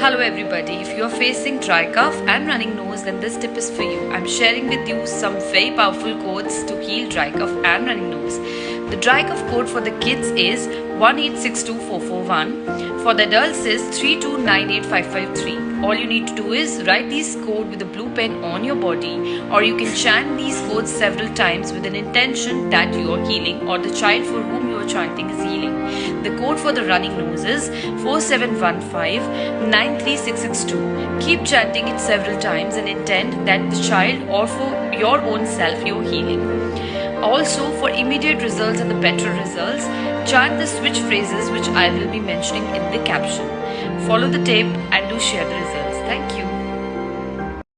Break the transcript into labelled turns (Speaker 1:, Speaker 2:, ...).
Speaker 1: Hello everybody, if you are facing dry cough and running nose, then this tip is for you. I'm sharing with you some very powerful codes to heal dry cough and running nose. The dry cough code for the kids is 1862441. For the adults is 3298553. All you need to do is write these code with a blue pen on your body, or you can chant these codes several times with an intention that you are healing or the child for whom you are chanting is healing. The code for the running nose is 4715-93662. Keep chanting it several times and intend that the child or for your own self you are healing. Also, for immediate results and the better results, chant the switch phrases which I will be mentioning in the caption. Follow the tape and do share the results. Thank you.